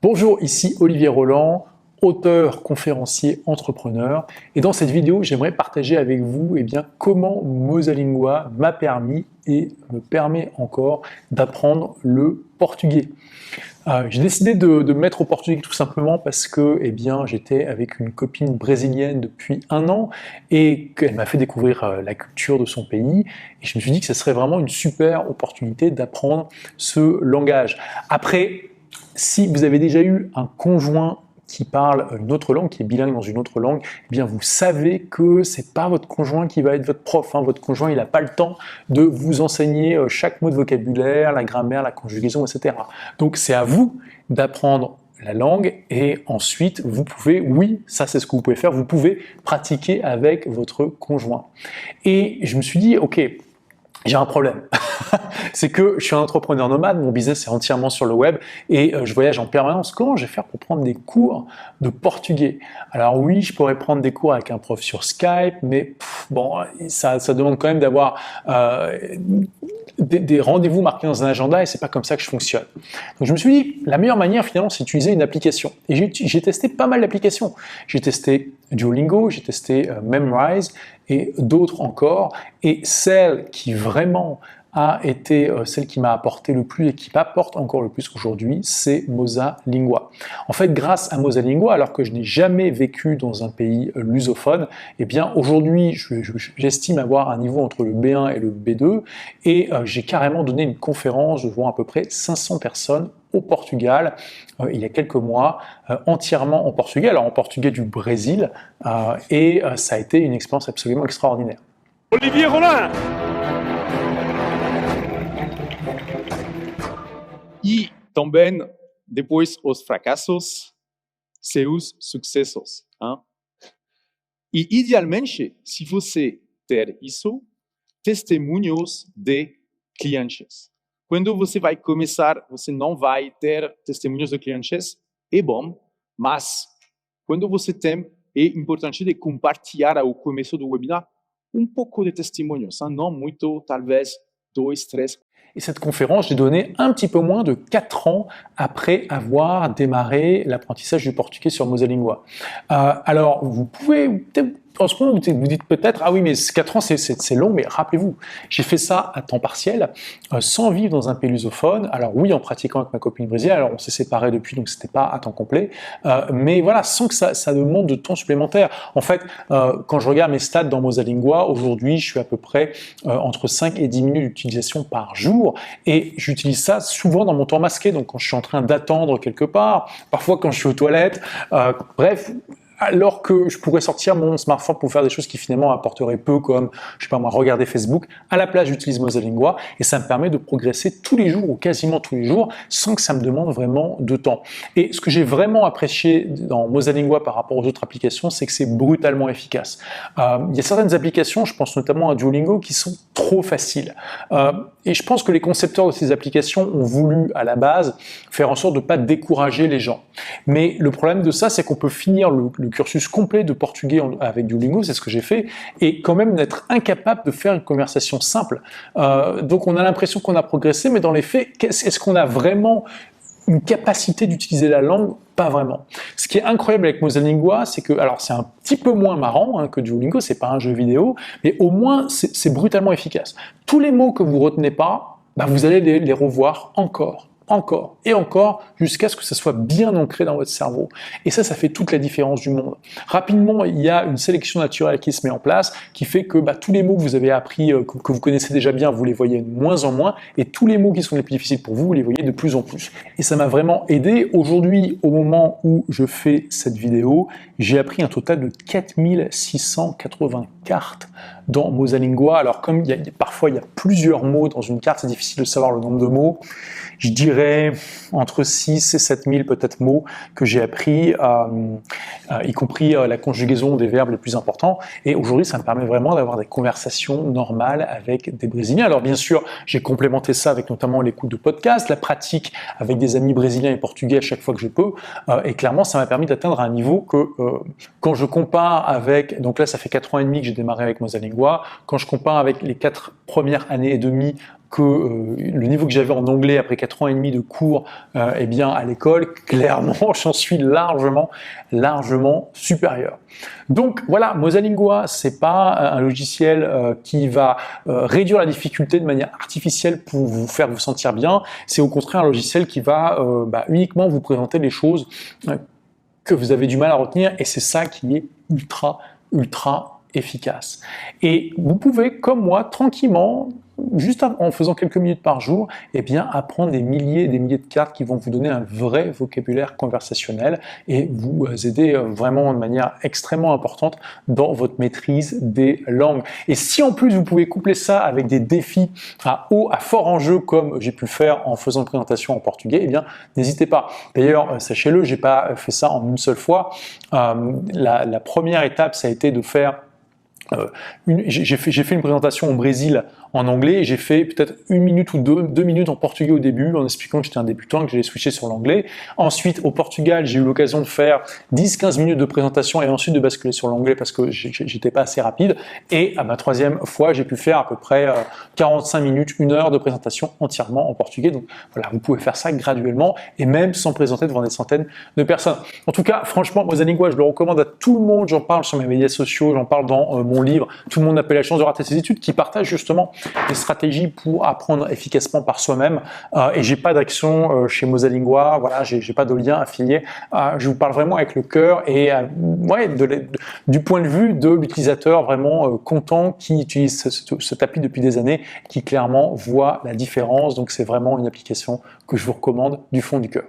Bonjour, ici Olivier Roland, auteur, conférencier, entrepreneur. Et dans cette vidéo, j'aimerais partager avec vous comment Mosalingua m'a permis et me permet encore d'apprendre le portugais. J'ai décidé de me mettre au portugais tout simplement parce que j'étais avec une copine brésilienne depuis 1 an et qu'elle m'a fait découvrir la culture de son pays. Et je me suis dit que ce serait vraiment une super opportunité d'apprendre ce langage. Après, si vous avez déjà eu un conjoint qui parle une autre langue, qui est bilingue dans une autre langue, vous savez que c'est pas votre conjoint qui va être votre prof. Votre conjoint, il n'a pas le temps de vous enseigner chaque mot de vocabulaire, la grammaire, la conjugaison, etc. Donc c'est à vous d'apprendre la langue et ensuite vous pouvez, oui, ça c'est ce que vous pouvez faire, vous pouvez pratiquer avec votre conjoint. Et je me suis dit, ok, j'ai un problème. C'est que je suis un entrepreneur nomade, mon business est entièrement sur le web et je voyage en permanence. Comment je vais faire pour prendre des cours de portugais? Alors oui, je pourrais prendre des cours avec un prof sur Skype, mais ça demande quand même d'avoir des rendez-vous marqués dans un agenda et c'est pas comme ça que je fonctionne. Donc je me suis dit, la meilleure manière finalement, c'est d'utiliser une application. Et j'ai testé pas mal d'applications. J'ai testé Duolingo, j'ai testé Memrise et d'autres encore. Et celle qui vraiment a été celle qui m'a apporté le plus et qui m'apporte encore le plus aujourd'hui, c'est Mosalingua. En fait, grâce à Mosalingua, alors que je n'ai jamais vécu dans un pays lusophone, aujourd'hui, j'estime avoir un niveau entre le B1 et le B2 et j'ai carrément donné une conférence devant à peu près 500 personnes au Portugal, il y a quelques mois, entièrement en portugais, alors en portugais du Brésil, et ça a été une expérience absolument extraordinaire. Olivier Roland! E também, depois os fracassos, seus sucessos. E idealmente, se você ter isso, testemunhos de clientes. Quando você vai começar, você não vai ter testemunhos de clientes, é bom, mas quando você tem, é importante de compartilhar ao começo do webinar pouco de testemunhos, não muito, talvez 2, 3. Et cette conférence, j'ai donné un petit peu moins de 4 ans après avoir démarré l'apprentissage du portugais sur Mosalingua. Alors, vous pouvez, en ce moment, vous dites peut-être, ah oui, mais 4 ans, c'est long, mais rappelez-vous, j'ai fait ça à temps partiel, sans vivre dans un pays lusophone. Alors oui, en pratiquant avec ma copine brésilienne, alors on s'est séparés depuis, donc c'était pas à temps complet, mais voilà, sans que ça demande de temps supplémentaire. En fait, quand je regarde mes stats dans Mosalingua, aujourd'hui, je suis à peu près entre 5 et 10 minutes d'utilisation par jour, et j'utilise ça souvent dans mon temps masqué, donc quand je suis en train d'attendre quelque part, parfois quand je suis aux toilettes, bref, alors que je pourrais sortir mon smartphone pour faire des choses qui finalement apporteraient peu, comme, je sais pas moi, regarder Facebook. À la place, j'utilise Mosalingua et ça me permet de progresser tous les jours ou quasiment tous les jours sans que ça me demande vraiment de temps. Et ce que j'ai vraiment apprécié dans Mosalingua par rapport aux autres applications, c'est que c'est brutalement efficace. Il y a certaines applications, je pense notamment à Duolingo, qui sont trop faciles. Et je pense que les concepteurs de ces applications ont voulu, à la base, faire en sorte de ne pas décourager les gens. Mais le problème de ça, c'est qu'on peut finir le cursus complet de portugais avec Duolingo, c'est ce que j'ai fait, et quand même d'être incapable de faire une conversation simple. Donc on a l'impression qu'on a progressé, mais dans les faits, est-ce qu'on a vraiment une capacité d'utiliser la langue? Pas vraiment. Ce qui est incroyable avec Mosalingua, c'est que, alors c'est un petit peu moins marrant que Duolingo, c'est pas un jeu vidéo, mais au moins c'est brutalement efficace. Tous les mots que vous retenez pas, vous allez les revoir encore et encore, jusqu'à ce que ça soit bien ancré dans votre cerveau. Et ça fait toute la différence du monde. Rapidement, il y a une sélection naturelle qui se met en place, qui fait que tous les mots que vous avez appris, que vous connaissez déjà bien, vous les voyez de moins en moins, et tous les mots qui sont les plus difficiles pour vous, vous les voyez de plus en plus. Et ça m'a vraiment aidé. Aujourd'hui, au moment où je fais cette vidéo, j'ai appris un total de 4680 cartes dans Mosalingua. Alors comme parfois il y a plusieurs mots dans une carte, c'est difficile de savoir le nombre de mots. Je dirais entre 6 et 7000 peut-être mots que j'ai appris, y compris la conjugaison des verbes les plus importants. Et aujourd'hui, ça me permet vraiment d'avoir des conversations normales avec des Brésiliens. Alors bien sûr, j'ai complémenté ça avec notamment l'écoute de podcasts, la pratique avec des amis brésiliens et portugais à chaque fois que je peux. Et clairement, ça m'a permis d'atteindre un niveau que quand je compare avec... Donc là, ça fait 4 ans et demi que j'ai démarré avec Mosalingua. Quand je compare avec les 4 premières années et demie que le niveau que j'avais en anglais après 4 ans et demi de cours eh bien, à l'école, clairement, j'en suis largement supérieur. Donc voilà, Mosalingua, c'est pas un logiciel qui va réduire la difficulté de manière artificielle pour vous faire vous sentir bien. C'est au contraire un logiciel qui va uniquement vous présenter les choses que vous avez du mal à retenir, et c'est ça qui est ultra efficace. Et vous pouvez, comme moi, tranquillement, juste en faisant quelques minutes par jour, eh bien, apprendre des milliers et des milliers de cartes qui vont vous donner un vrai vocabulaire conversationnel et vous aider vraiment de manière extrêmement importante dans votre maîtrise des langues. Et si en plus vous pouvez coupler ça avec des défis à fort enjeu comme j'ai pu le faire en faisant une présentation en portugais, eh bien, n'hésitez pas. D'ailleurs, sachez-le, j'ai pas fait ça en une seule fois. La première étape, ça a été de faire j'ai fait une présentation au Brésil en anglais et j'ai fait peut-être 1 minute ou 2 minutes en portugais au début en expliquant que j'étais un débutant et que j'allais switcher sur l'anglais. Ensuite, au Portugal, j'ai eu l'occasion de faire 10-15 minutes de présentation et ensuite de basculer sur l'anglais parce que j'étais pas assez rapide. Et à ma 3e fois, j'ai pu faire à peu près 45 minutes, 1 heure de présentation entièrement en portugais. Donc voilà, vous pouvez faire ça graduellement et même sans présenter devant des centaines de personnes. En tout cas, franchement, Mosalingua, je le recommande à tout le monde. J'en parle sur mes médias sociaux, j'en parle dans mon livre « Tout le monde n'a pas la chance de rater ses études » qui partage justement des stratégies pour apprendre efficacement par soi-même. Et j'ai pas d'action chez Mosalingua, voilà, j'ai pas de lien affilié. Je vous parle vraiment avec le cœur et du point de vue de l'utilisateur vraiment content qui utilise cette appli depuis des années, qui clairement voit la différence. Donc c'est vraiment une application que je vous recommande du fond du cœur.